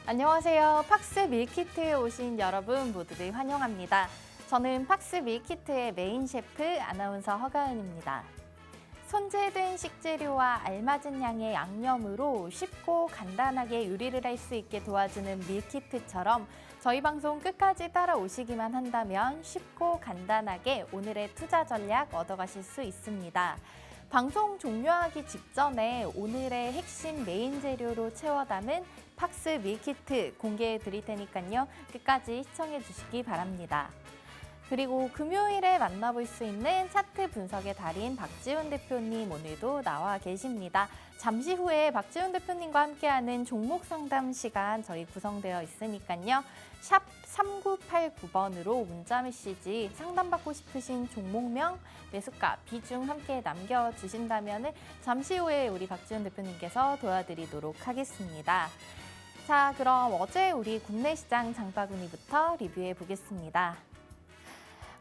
안녕하세요. 팍스 밀키트에 오신 여러분 모두들 환영합니다. 저는 팍스 밀키트의 메인 셰프 아나운서 허가은입니다. 손질된 식재료와 알맞은 양의 양념으로 쉽고 간단하게 요리를 할 수 있게 도와주는 밀키트처럼 저희 방송 끝까지 따라오시기만 한다면 쉽고 간단하게 오늘의 투자 전략 얻어가실 수 있습니다. 방송 종료하기 직전에 오늘의 핵심 메인 재료로 채워 담은 팍스 밀키트 공개해 드릴 테니까요. 끝까지 시청해 주시기 바랍니다. 그리고 금요일에 만나볼 수 있는 차트 분석의 달인 박지훈 대표님 오늘도 나와 계십니다. 잠시 후에 박지훈 대표님과 함께하는 종목 상담 시간 저희 구성되어 있으니까요. 샵 3989번으로 문자 메시지 상담받고 싶으신 종목명, 매수가, 비중 함께 남겨주신다면 잠시 후에 우리 박지훈 대표님께서 도와드리도록 하겠습니다. 자, 그럼 어제 우리 국내 시장 장바구니부터 리뷰해 보겠습니다.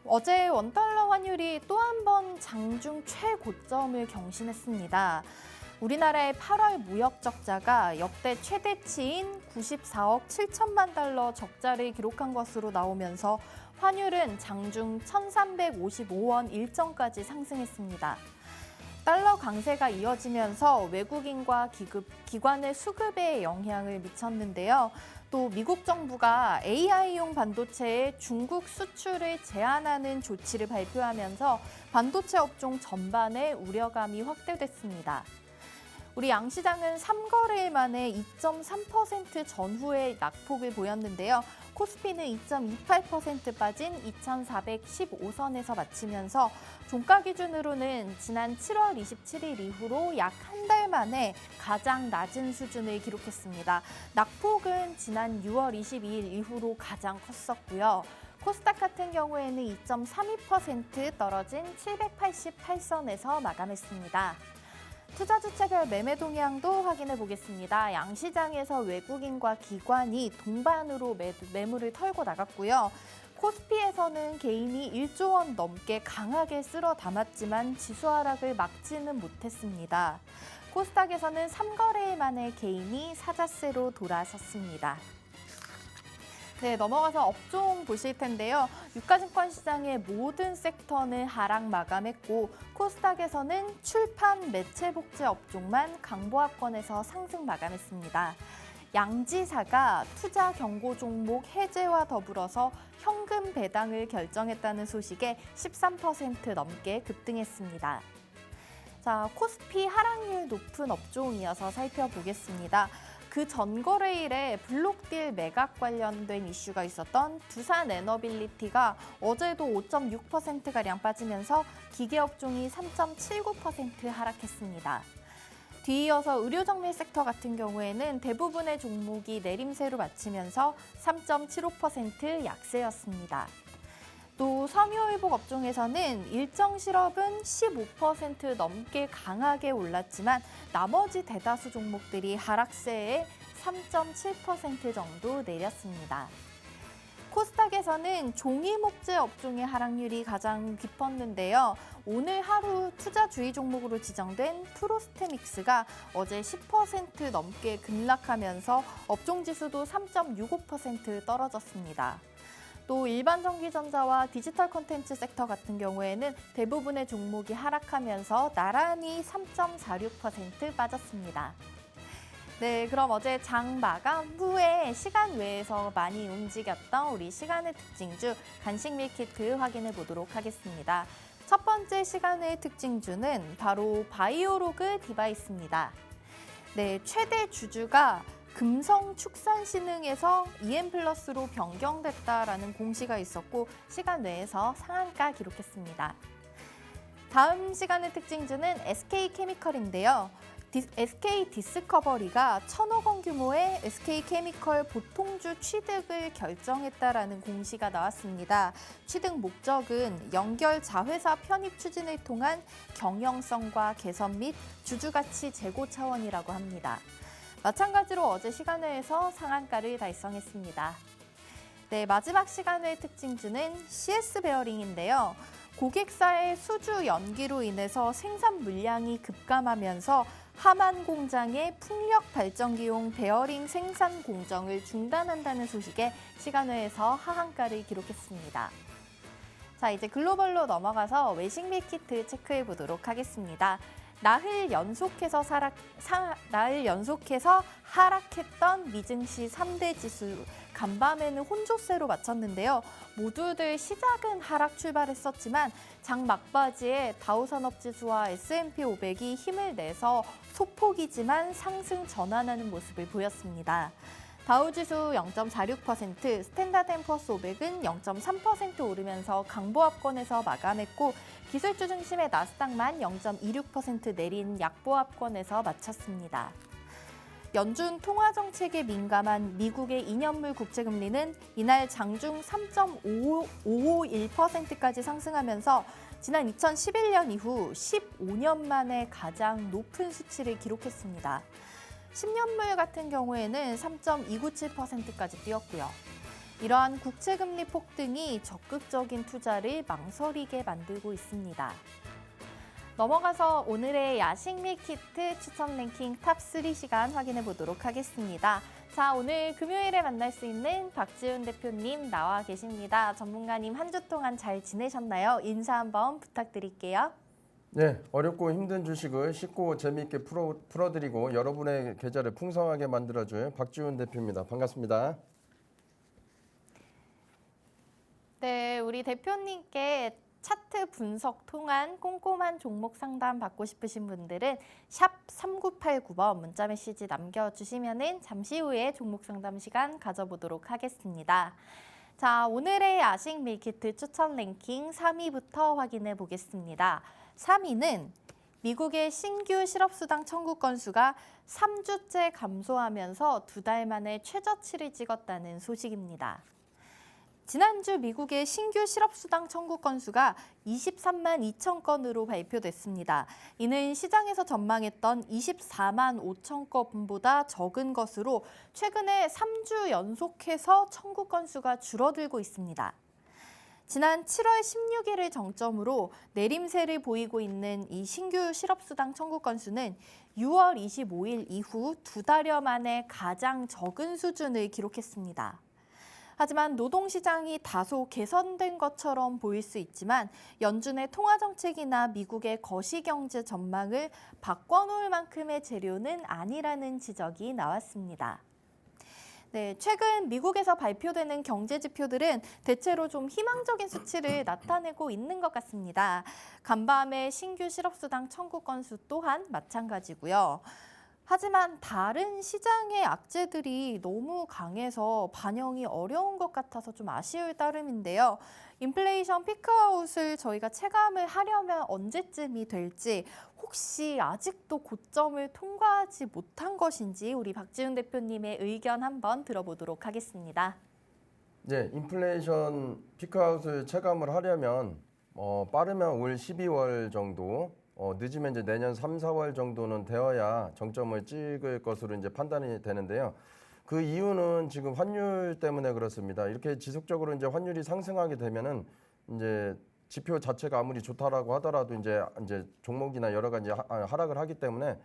어제 원달러 환율이 또 한 번 장중 최고점을 경신했습니다. 우리나라의 8월 무역 적자가 역대 최대치인 94억 7천만 달러 적자를 기록한 것으로 나오면서 환율은 장중 1,355원 1전까지 상승했습니다. 달러 강세가 이어지면서 외국인과 기관의 수급에 영향을 미쳤는데요. 또 미국 정부가 AI용 반도체의 중국 수출을 제한하는 조치를 발표하면서 반도체 업종 전반에 우려감이 확대됐습니다. 우리 양시장은 3거래일 만에 2.3% 전후의 낙폭을 보였는데요. 코스피는 2.28% 빠진 2,415선에서 마치면서 종가 기준으로는 지난 7월 27일 이후로 약 한 달 만에 가장 낮은 수준을 기록했습니다. 낙폭은 지난 6월 22일 이후로 가장 컸었고요. 코스닥 같은 경우에는 2.32% 떨어진 788선에서 마감했습니다. 투자 주체별 매매 동향도 확인해 보겠습니다. 양시장에서 외국인과 기관이 동반으로 매물을 털고 나갔고요. 코스피에서는 개인이 1조 원 넘게 강하게 쓸어 담았지만 지수 하락을 막지는 못했습니다. 코스닥에서는 3거래일 만에 개인이 사자세로 돌아섰습니다. 네, 넘어가서 업종 보실 텐데요. 유가증권 시장의 모든 섹터는 하락 마감했고 코스닥에서는 출판, 매체 복제 업종만 강보합권에서 상승 마감했습니다. 양지사가 투자 경고 종목 해제와 더불어서 현금 배당을 결정했다는 소식에 13% 넘게 급등했습니다. 자, 코스피 하락률 높은 업종이어서 살펴보겠습니다. 그 전거래일에 블록딜 매각 관련된 이슈가 있었던 두산 에너빌리티가 어제도 5.6%가량 빠지면서 기계업종이 3.79% 하락했습니다. 뒤이어서 의료정밀 섹터 같은 경우에는 대부분의 종목이 내림세로 마치면서 3.75% 약세였습니다. 또 섬유의복 업종에서는 일정 실업은 15% 넘게 강하게 올랐지만 나머지 대다수 종목들이 하락세에 3.7% 정도 내렸습니다. 코스닥에서는 종이목재 업종의 하락률이 가장 깊었는데요. 오늘 하루 투자 주의 종목으로 지정된 프로스테믹스가 어제 10% 넘게 급락하면서 업종지수도 3.65% 떨어졌습니다. 또 일반 전기전자와 디지털 콘텐츠 섹터 같은 경우에는 대부분의 종목이 하락하면서 나란히 3.46% 빠졌습니다. 네, 그럼 어제 장 마감 후에 시간 외에서 많이 움직였던 우리 시간의 특징주 간식 밀키트 확인해 보도록 하겠습니다. 첫 번째 시간의 특징주는 바로 바이오로그 디바이스입니다. 네, 최대 주주가 금성 축산신흥에서 EM+로 변경됐다라는 공시가 있었고 시간 내에서 상한가 기록했습니다. 다음 시간의 특징주는 SK케미컬인데요. SK 디스커버리가 1,000억 원 규모의 SK케미컬 보통주 취득을 결정했다라는 공시가 나왔습니다. 취득 목적은 연결 자회사 편입 추진을 통한 경영성과 개선 및 주주가치 제고 차원이라고 합니다. 마찬가지로 어제 시간회에서 상한가를 달성했습니다. 네, 마지막 시간회 특징주는 CS 베어링인데요. 고객사의 수주 연기로 인해서 생산 물량이 급감하면서 하만 공장의 풍력 발전기용 베어링 생산 공정을 중단한다는 소식에 시간외에서 하한가를 기록했습니다. 자, 이제 글로벌로 넘어가서 외식 밀키트 체크해 보도록 하겠습니다. 나흘 연속해서 하락했던 미증시 3대 지수 간밤에는 혼조세로 마쳤는데요. 모두들 시작은 하락 출발했었지만 장 막바지에 다우산업지수와 S&P 500이 힘을 내서 소폭이지만 상승 전환하는 모습을 보였습니다. 다우지수 0.46%, 스탠다드앤푸어스 500은 0.3% 오르면서 강보합권에서 마감했고 기술주 중심의 나스닥만 0.26% 내린 약보합권에서 마쳤습니다. 연준 통화정책에 민감한 미국의 2년물 국채금리는 이날 장중 3.551%까지 상승하면서 지난 2011년 이후 15년 만에 가장 높은 수치를 기록했습니다. 10년물 같은 경우에는 3.297%까지 뛰었고요. 이러한 국채금리 폭등이 적극적인 투자를 망설이게 만들고 있습니다. 넘어가서 오늘의 야식 밀키트 추천 랭킹 탑3 시간 확인해 보도록 하겠습니다. 자, 오늘 금요일에 만날 수 있는 박지훈 대표님 나와 계십니다. 전문가님 한 주 동안 잘 지내셨나요? 인사 한번 부탁드릴게요. 네, 어렵고 힘든 주식을 쉽고 재미있게 풀어드리고 여러분의 계좌를 풍성하게 만들어줄 박지훈 대표입니다. 반갑습니다. 네, 우리 대표님께 차트 분석 통한 꼼꼼한 종목 상담 받고 싶으신 분들은 샵 3989번 문자 메시지 남겨주시면 잠시 후에 종목 상담 시간 가져보도록 하겠습니다. 자, 오늘의 야식 밀키트 추천 랭킹 3위부터 확인해 보겠습니다. 3위는 미국의 신규 실업수당 청구 건수가 3주째 감소하면서 2달 만에 최저치를 찍었다는 소식입니다. 지난주 미국의 신규 실업수당 청구 건수가 23만 2천 건으로 발표됐습니다. 이는 시장에서 전망했던 24만 5천 건보다 적은 것으로 최근에 3주 연속해서 청구 건수가 줄어들고 있습니다. 지난 7월 16일을 정점으로 내림세를 보이고 있는 이 신규 실업수당 청구 건수는 6월 25일 이후 2달여 만에 가장 적은 수준을 기록했습니다. 하지만 노동시장이 다소 개선된 것처럼 보일 수 있지만 연준의 통화정책이나 미국의 거시경제 전망을 바꿔놓을 만큼의 재료는 아니라는 지적이 나왔습니다. 네, 최근 미국에서 발표되는 경제 지표들은 대체로 좀 희망적인 수치를 나타내고 있는 것 같습니다. 간밤의 신규 실업수당 청구 건수 또한 마찬가지고요. 하지만 다른 시장의 악재들이 너무 강해서 반영이 어려운 것 같아서 좀 아쉬울 따름인데요. 인플레이션 피크아웃을 저희가 체감을 하려면 언제쯤이 될지 혹시 아직도 고점을 통과하지 못한 것인지 우리 박지훈 대표님의 의견 한번 들어보도록 하겠습니다. 네, 인플레이션 피크아웃을 체감을 하려면 빠르면 올 12월 정도, 늦으면 이제 내년 3, 4월 정도는 되어야 정점을 찍을 것으로 이제 판단이 되는데요. 그 이유는 지금 환율 때문에 그렇습니다. 이렇게 지속적으로 이제 환율이 상승하게 되면은 이제 지표 자체가 아무리 좋다라고 하더라도 이제 종목이나 여러 가지 하락을 하기 때문에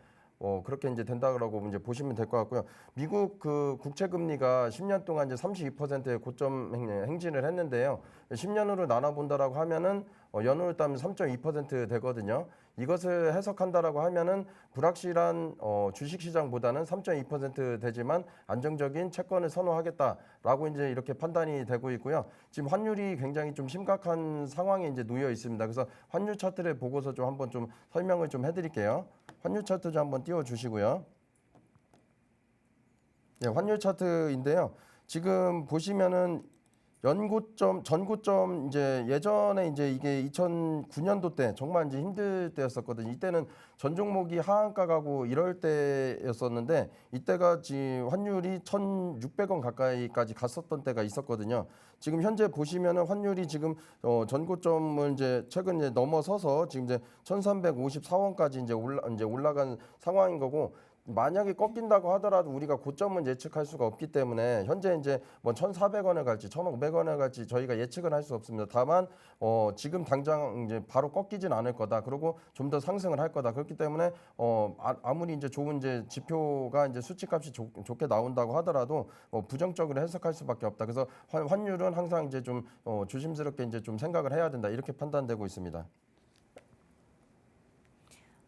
그렇게 이제 된다고 이제 보시면 될 것 같고요. 미국 그 국채 금리가 10년 동안 이제 32%의 고점 행진을 했는데요. 10년으로 나눠 본다라고 하면은 연후를 따면 3.2% 되거든요. 이것을 해석한다라고 하면은 불확실한 주식 시장보다는 3.2% 되지만 안정적인 채권을 선호하겠다라고 이제 이렇게 판단이 되고 있고요. 지금 환율이 굉장히 좀 심각한 상황에 이제 놓여 있습니다. 그래서 환율 차트를 보고서 좀 한번 좀 설명을 좀 해드릴게요. 환율 차트 좀 한번 띄워주시고요. 네, 환율 차트인데요. 지금 보시면은 전고점 이제 예전에 이제 이게 2009년도 때 정말 이제 힘들 때였었거든요. 이때는 전 종목이 하한가 가고 이럴 때였었는데 이때가 지금 환율이 1,600원 가까이까지 갔었던 때가 있었거든요. 지금 현재 보시면은 환율이 지금 전고점을 이제 최근 이제 넘어서서 지금 이제 1,354원까지 이제 올라간 상황인 거고. 만약에 꺾인다고 하더라도 우리가 고점은 예측할 수가 없기 때문에 현재 이제 뭐 1,400원에 갈지 1,500원에 갈지 저희가 예측은 할 수 없습니다. 다만 지금 당장 이제 바로 꺾이진 않을 거다. 그리고 좀 더 상승을 할 거다. 그렇기 때문에 아무리 이제 좋은 이제 지표가 이제 수치값이 좋게 나온다고 하더라도 부정적으로 해석할 수밖에 없다. 그래서 환율은 항상 이제 좀 조심스럽게 이제 좀 생각을 해야 된다. 이렇게 판단되고 있습니다.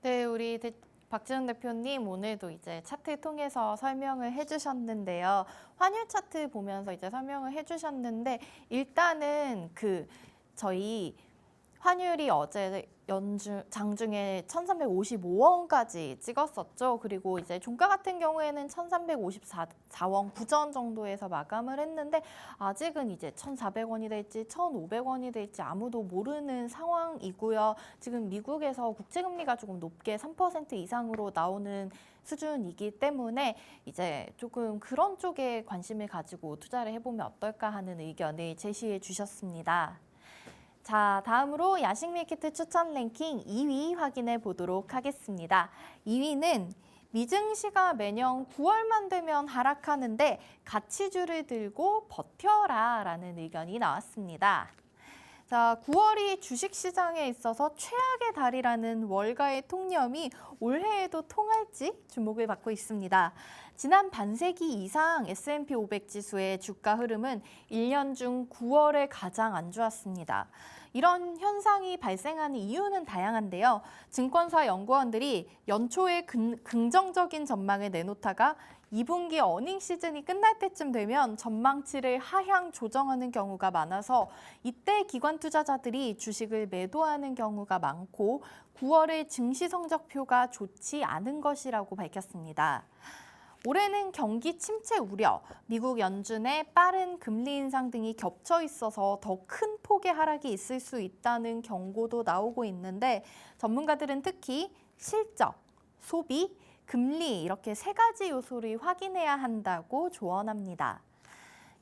네, 우리 박지훈 대표님 오늘도 이제 차트 통해서 설명을 해주셨는데요. 환율 차트 보면서 이제 설명을 해주셨는데 일단은 저희 환율이 어제 장중에 1,355원까지 찍었었죠. 그리고 이제 종가 같은 경우에는 1,354원 9전 정도에서 마감을 했는데 아직은 이제 1,400원이 될지 1,500원이 될지 아무도 모르는 상황이고요. 지금 미국에서 국제금리가 조금 높게 3% 이상으로 나오는 수준이기 때문에 이제 조금 그런 쪽에 관심을 가지고 투자를 해보면 어떨까 하는 의견을 제시해 주셨습니다. 자, 다음으로 야식 밀키트 추천 랭킹 2위 확인해 보도록 하겠습니다. 2위는 미증시가 매년 9월만 되면 하락하는데 가치주를 들고 버텨라 라는 의견이 나왔습니다. 자, 9월이 주식시장에 있어서 최악의 달이라는 월가의 통념이 올해에도 통할지 주목을 받고 있습니다. 지난 반세기 이상 S&P 500 지수의 주가 흐름은 1년 중 9월에 가장 안 좋았습니다. 이런 현상이 발생하는 이유는 다양한데요. 증권사 연구원들이 연초에 긍정적인 전망을 내놓다가 2분기 어닝 시즌이 끝날 때쯤 되면 전망치를 하향 조정하는 경우가 많아서 이때 기관 투자자들이 주식을 매도하는 경우가 많고 9월의 증시 성적표가 좋지 않은 것이라고 밝혔습니다. 올해는 경기 침체 우려, 미국 연준의 빠른 금리 인상 등이 겹쳐 있어서 더 큰 폭의 하락이 있을 수 있다는 경고도 나오고 있는데 전문가들은 특히 실적, 소비, 금리 이렇게 세 가지 요소를 확인해야 한다고 조언합니다.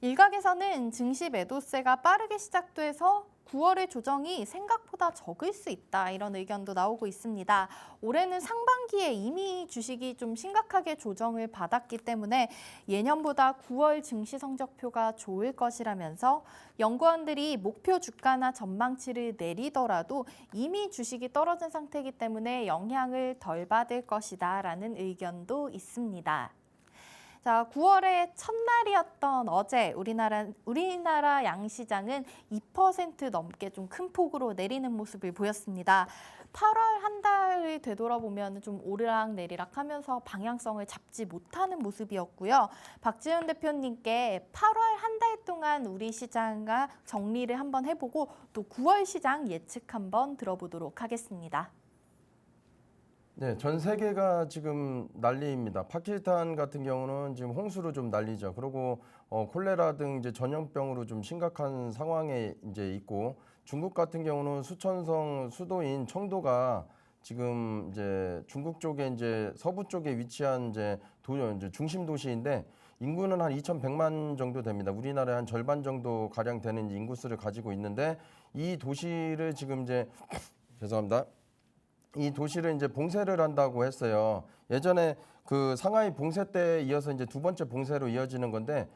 일각에서는 증시 매도세가 빠르게 시작돼서 9월의 조정이 생각보다 적을 수 있다 이런 의견도 나오고 있습니다. 올해는 상반기에 이미 주식이 좀 심각하게 조정을 받았기 때문에 예년보다 9월 증시 성적표가 좋을 것이라면서 연구원들이 목표 주가나 전망치를 내리더라도 이미 주식이 떨어진 상태이기 때문에 영향을 덜 받을 것이다 라는 의견도 있습니다. 자, 9월의 첫날이었던 어제 우리나라 양시장은 2% 넘게 좀 큰 폭으로 내리는 모습을 보였습니다. 8월 한 달을 되돌아보면 좀 오르락내리락 하면서 방향성을 잡지 못하는 모습이었고요. 박지훈 대표님께 8월 한 달 동안 우리 시장과 정리를 한번 해보고 또 9월 시장 예측 한번 들어보도록 하겠습니다. 네, 전 세계가 지금 난리입니다. 파키스탄 같은 경우는 지금 홍수로 좀 난리죠. 그리고 콜레라 등 이제 전염병으로 좀 심각한 상황에 이제 있고, 중국 같은 경우는 수천성 수도인 청도가 지금 이제 중국 쪽에 이제 서부 쪽에 위치한 이제 중심 도시인데 인구는 한 2,100만 정도 됩니다. 우리나라의 한 절반 정도 가량 되는 인구수를 가지고 있는데 이 도시를 지금 이제 죄송합니다. 이 도시를 이제 봉쇄를 한다고 했어요. 예전에 그 상하이 봉쇄 때 이어서 이제 두 번째 봉쇄로 이어지는 건데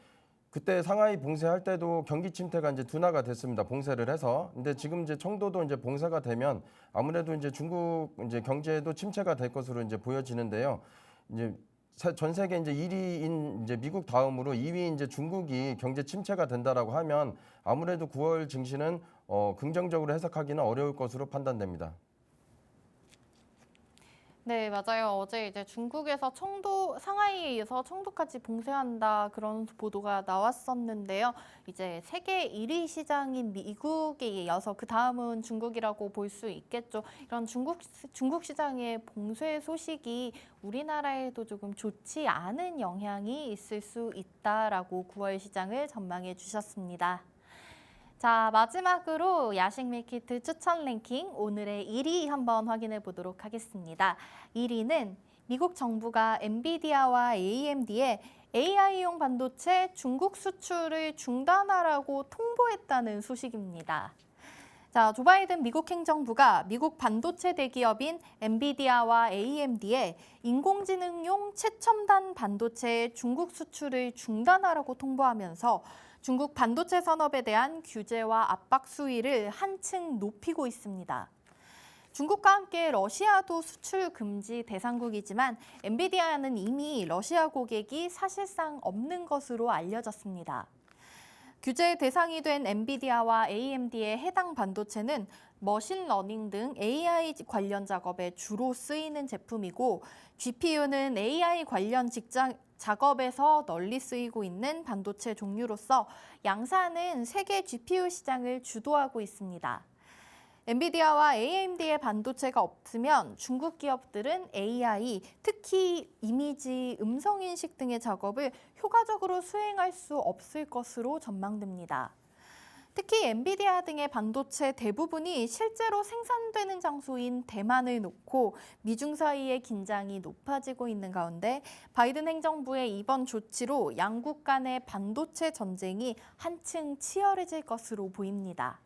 그때 상하이 봉쇄할 때도 경기 침체가 이제 둔화가 됐습니다. 봉쇄를 해서. 근데 지금 이제 청도도 이제 봉쇄가 되면 아무래도 이제 중국 이제 경제에도 침체가 될 것으로 이제 보여지는데요. 이제 전 세계 이제 1위인 이제 미국 다음으로 2위 이제 중국이 경제 침체가 된다라고 하면 아무래도 9월 증시는 긍정적으로 해석하기는 어려울 것으로 판단됩니다. 네, 맞아요. 어제 이제 중국에서 상하이에서 청도까지 봉쇄한다 그런 보도가 나왔었는데요. 이제 세계 1위 시장인 미국에 이어서 그 다음은 중국이라고 볼 수 있겠죠. 이런 중국 시장의 봉쇄 소식이 우리나라에도 조금 좋지 않은 영향이 있을 수 있다라고 9월 시장을 전망해 주셨습니다. 자, 마지막으로 야식 밀키트 추천 랭킹 오늘의 1위 한번 확인해 보도록 하겠습니다. 1위는 미국 정부가 엔비디아와 AMD에 AI용 반도체 중국 수출을 중단하라고 통보했다는 소식입니다. 자, 조 바이든 미국 행정부가 미국 반도체 대기업인 엔비디아와 AMD의 인공지능용 최첨단 반도체 중국 수출을 중단하라고 통보하면서 중국 반도체 산업에 대한 규제와 압박 수위를 한층 높이고 있습니다. 중국과 함께 러시아도 수출 금지 대상국이지만 엔비디아는 이미 러시아 고객이 사실상 없는 것으로 알려졌습니다. 규제 대상이 된 엔비디아와 AMD의 해당 반도체는 머신러닝 등 AI 관련 작업에 주로 쓰이는 제품이고 GPU는 AI 관련 작업에서 널리 쓰이고 있는 반도체 종류로서 양사는 세계 GPU 시장을 주도하고 있습니다. 엔비디아와 AMD의 반도체가 없으면 중국 기업들은 AI, 특히 이미지, 음성인식 등의 작업을 효과적으로 수행할 수 없을 것으로 전망됩니다. 특히 엔비디아 등의 반도체 대부분이 실제로 생산되는 장소인 대만을 놓고 미중 사이의 긴장이 높아지고 있는 가운데 바이든 행정부의 이번 조치로 양국 간의 반도체 전쟁이 한층 치열해질 것으로 보입니다.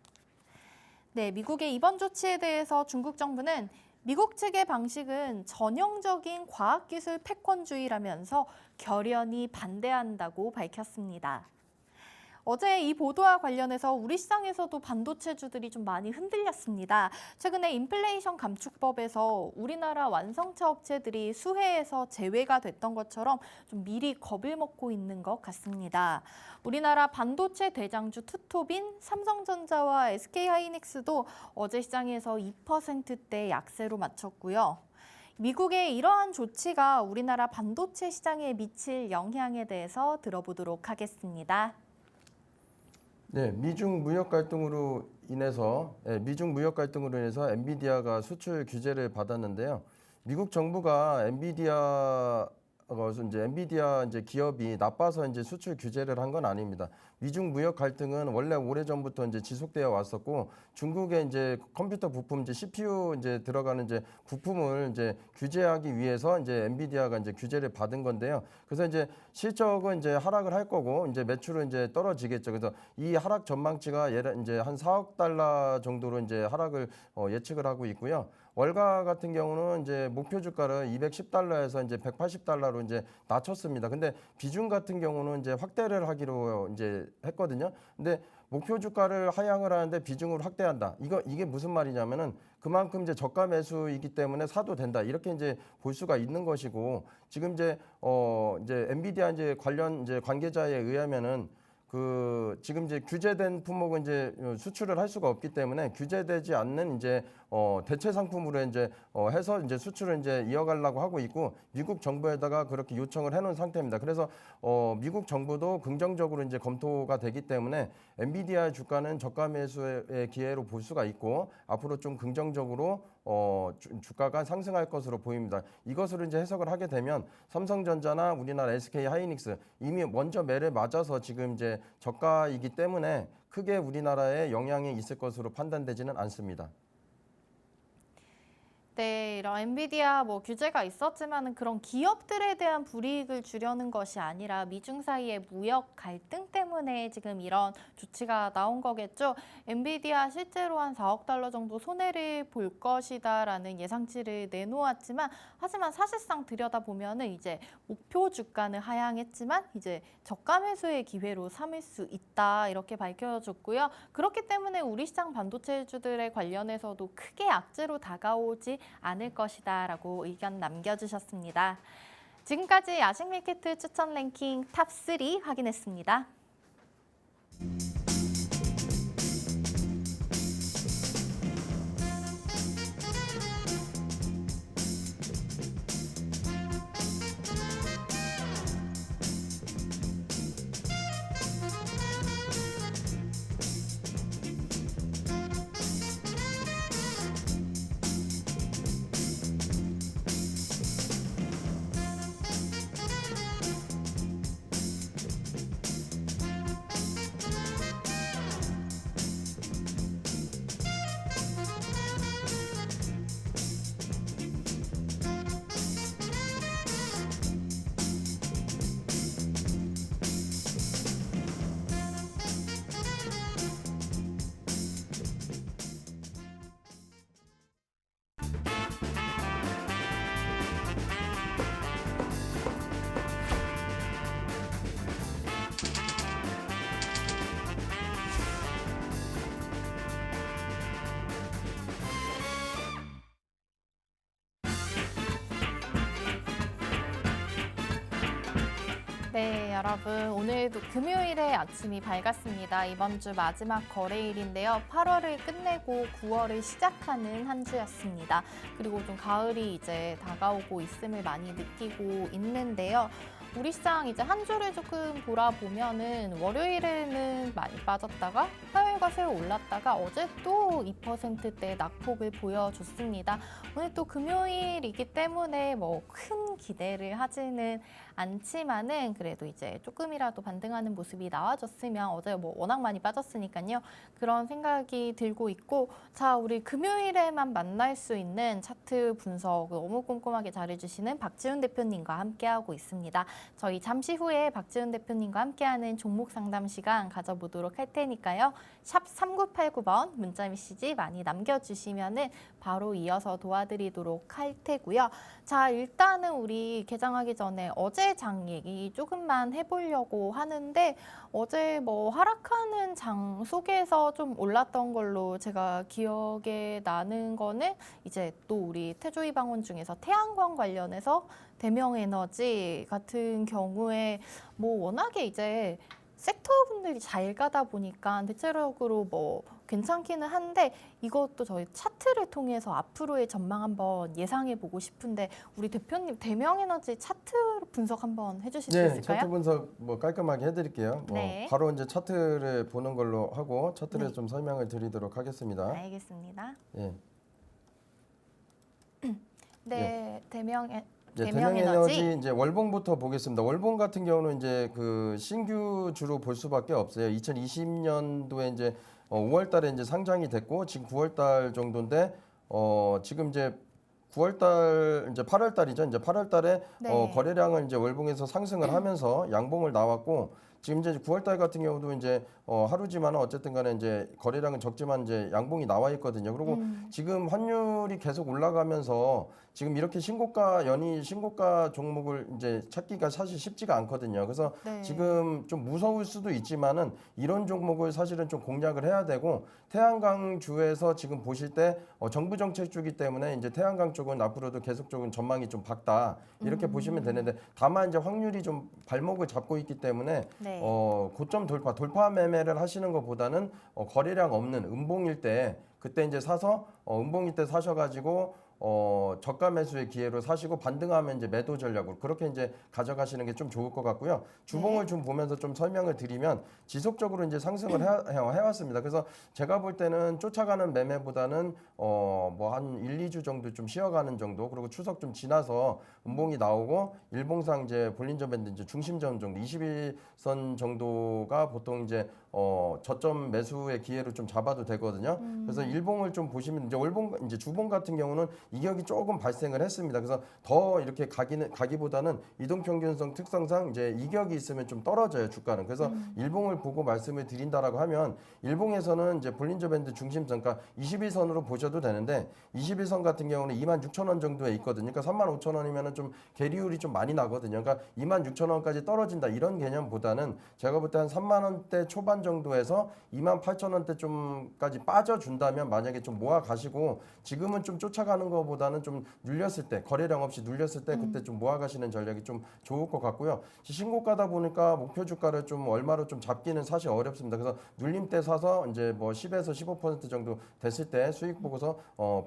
네, 미국의 이번 조치에 대해서 중국 정부는 미국 측의 방식은 전형적인 과학기술 패권주의라면서 결연히 반대한다고 밝혔습니다. 어제 이 보도와 관련해서 우리 시장에서도 반도체주들이 좀 많이 흔들렸습니다. 최근에 인플레이션 감축법에서 우리나라 완성차 업체들이 수혜에서 제외가 됐던 것처럼 좀 미리 겁을 먹고 있는 것 같습니다. 우리나라 반도체 대장주 투톱인 삼성전자와 SK하이닉스도 어제 시장에서 2%대 약세로 마쳤고요. 미국의 이러한 조치가 우리나라 반도체 시장에 미칠 영향에 대해서 들어보도록 하겠습니다. 네, 미중 무역 갈등으로 인해서 엔비디아가 수출 규제를 받았는데요. 미국 정부가 엔비디아 기업이 나빠서 이제 수출 규제를 한 건 아닙니다. 미중 무역 갈등은 원래 오래전부터 이제 지속되어 왔었고, 중국의 이제 컴퓨터 부품 CPU 들어가는 부품을 규제하기 위해서 엔비디아가 규제를 받은 건데요. 그래서 실적은 하락을 할 거고 매출은 떨어지겠죠. 그래서 이 하락 전망치가 한 4억 달러 정도로 하락을 예측을 하고 있고요. 월가 같은 경우는 목표 주가를 210달러에서 180달러로 낮췄습니다. 근데 비중 같은 경우는 확대를 하기로 했거든요. 근데 목표 주가를 하향을 하는데 비중을 확대한다. 이게 무슨 말이냐면은 그만큼 저가 매수이기 때문에 사도 된다. 이렇게 볼 수가 있는 것이고, 지금 엔비디아 관련 관계자에 의하면은 지금 규제된 품목은 수출을 할 수가 없기 때문에 규제되지 않는 대체 상품으로 해서 수출을 이어가려고 하고 있고, 미국 정부에다가 그렇게 요청을 해놓은 상태입니다. 그래서 미국 정부도 긍정적으로 검토가 되기 때문에 엔비디아 주가는 저가 매수의 기회로 볼 수가 있고, 앞으로 좀 긍정적으로 주가가 상승할 것으로 보입니다. 이것으로 해석을 하게 되면 삼성전자나 우리나라 SK하이닉스 이미 먼저 매를 맞아서 지금 저가이기 때문에 크게 우리나라에 영향이 있을 것으로 판단되지는 않습니다. 네, 이런 엔비디아 규제가 있었지만 그런 기업들에 대한 불이익을 주려는 것이 아니라 미중 사이의 무역 갈등 때문에 지금 이런 조치가 나온 거겠죠. 엔비디아 실제로 한 4억 달러 정도 손해를 볼 것이다라는 예상치를 내놓았지만, 하지만 사실상 들여다보면은 목표 주가는 하향했지만 저가 매수의 기회로 삼을 수 있다, 이렇게 밝혀졌고요. 그렇기 때문에 우리 시장 반도체주들에 관련해서도 크게 악재로 다가오지 않을 것이다라고 의견 남겨주셨습니다. 지금까지 야식 밀키트 추천 랭킹 탑3 확인했습니다. 네, 여러분 오늘도 금요일에 아침이 밝았습니다. 이번 주 마지막 거래일인데요. 8월을 끝내고 9월을 시작하는 한 주였습니다. 그리고 좀 가을이 이제 다가오고 있음을 많이 느끼고 있는데요. 우리 시장 이제 한 주를 조금 돌아보면은 월요일에는 많이 빠졌다가 화요일과 수요일 올랐다가 어제 또 2%대 낙폭을 보여줬습니다. 오늘 또 금요일이기 때문에 뭐 큰 기대를 하지는 않지만은 그래도 이제 조금이라도 반등하는 모습이 나와줬으면 어제 뭐 워낙 많이 빠졌으니까요. 그런 생각이 들고 있고 자, 우리 금요일에만 만날 수 있는 차트 분석 너무 꼼꼼하게 잘해주시는 박지훈 대표님과 함께하고 있습니다. 저희 잠시 후에 박지훈 대표님과 함께하는 종목 상담 시간 가져보도록 할 테니까요. 샵 3989번 문자 메시지 많이 남겨주시면은 바로 이어서 도와드리도록 할 테고요. 자, 일단은 우리 개장하기 전에 어제 장 얘기 조금만 해보려고 하는데 어제 뭐 하락하는 장 속에서 좀 올랐던 걸로 제가 기억에 나는 거는 이제 또 우리 태조위 방언 중에서 태양광 관련해서 대명에너지 같은 경우에 뭐 워낙에 이제 섹터 분들이 잘 가다 보니까 대체적으로 뭐 괜찮기는 한데 이것도 저희 차트를 통해서 앞으로의 전망 한번 예상해 보고 싶은데 우리 대표님 대명에너지 차트 분석 한번 해주실 수 네, 있을까요? 차트 분석 뭐 깔끔하게 해드릴게요. 네. 바로 이제 차트를 보는 걸로 하고 차트를 네. 좀 설명을 드리도록 하겠습니다. 알겠습니다. 예. 네, 대명에너지 대명에너지. 이제 월봉부터 보겠습니다. 월봉 같은 경우는 이제 그 신규주로 볼 수밖에 없어요. 2020년도에 이제 5월달에 이제 상장이 됐고 지금 9월달 정도인데 지금 이제 9월달 이제 8월달이죠. 이제 8월달에 네. 거래량을 이제 월봉에서 상승을 하면서 양봉을 나왔고 지금 이제 9월달 같은 경우도 이제 하루지만 어쨌든 간에 이제 거래량은 적지만 이제 양봉이 나와 있거든요. 그리고 지금 환율이 계속 올라가면서 지금 이렇게 연이 신고가 종목을 이제 찾기가 사실 쉽지가 않거든요. 그래서 네. 지금 좀 무서울 수도 있지만은 이런 종목을 사실은 좀 공략을 해야 되고 태양광주에서 지금 보실 때 정부 정책 주기 때문에 이제 태양광 쪽은 앞으로도 계속적인 전망이 좀 밝다 이렇게 보시면 되는데 다만 이제 확률이 좀 발목을 잡고 있기 때문에 네. 고점 돌파 매매를 하시는 것보다는 거래량 없는 음봉일 때 그때 이제 사서 음봉일 때 사셔가지고 저가 매수의 기회로 사시고 반등하면 이제 매도 전략으로 그렇게 이제 가져가시는 게 좀 좋을 것 같고요. 주봉을 좀 보면서 좀 설명을 드리면 지속적으로 이제 상승을 해왔습니다. 그래서 제가 볼 때는 쫓아가는 매매보다는 뭐 한 1, 2주 정도 좀 쉬어가는 정도 그리고 추석 좀 지나서 음봉이 나오고 일봉상 이제 볼린저 밴드 이제 중심점 정도 21선 정도가 보통 이제 저점 매수의 기회로 좀 잡아도 되거든요. 그래서 일봉을 좀 보시면 이제 월봉 이제 주봉 같은 경우는 이격이 조금 발생을 했습니다. 그래서 더 이렇게 가기보다는 이동평균성 특성상 이제 이격이 있으면 좀 떨어져요 주가는. 그래서 일봉을 보고 말씀을 드린다라고 하면 일봉에서는 이제 볼린저 밴드 중심선, 그러니까 21선으로 보셔도 되는데 21선 같은 경우는 26,000원 정도에 있거든요. 그러니까 35,000원이면은 좀 계리율이 좀 많이 나거든요. 그러니까 26,000원까지 떨어진다 이런 개념보다는 제가 볼 때 한 3만 원대 초반 정도에서 28,000원대 좀까지 빠져준다면 만약에 좀 모아 가시고 지금은 좀 쫓아가는 것보다는 좀 눌렸을 때 거래량 없이 눌렸을 때 그때 좀 모아 가시는 전략이 좀 좋을 것 같고요. 신고가다 보니까 목표 주가를 좀 얼마로 좀 잡기는 사실 어렵습니다. 그래서 눌림 때 사서 이제 뭐 10에서 15% 정도 됐을 때 수익 보고서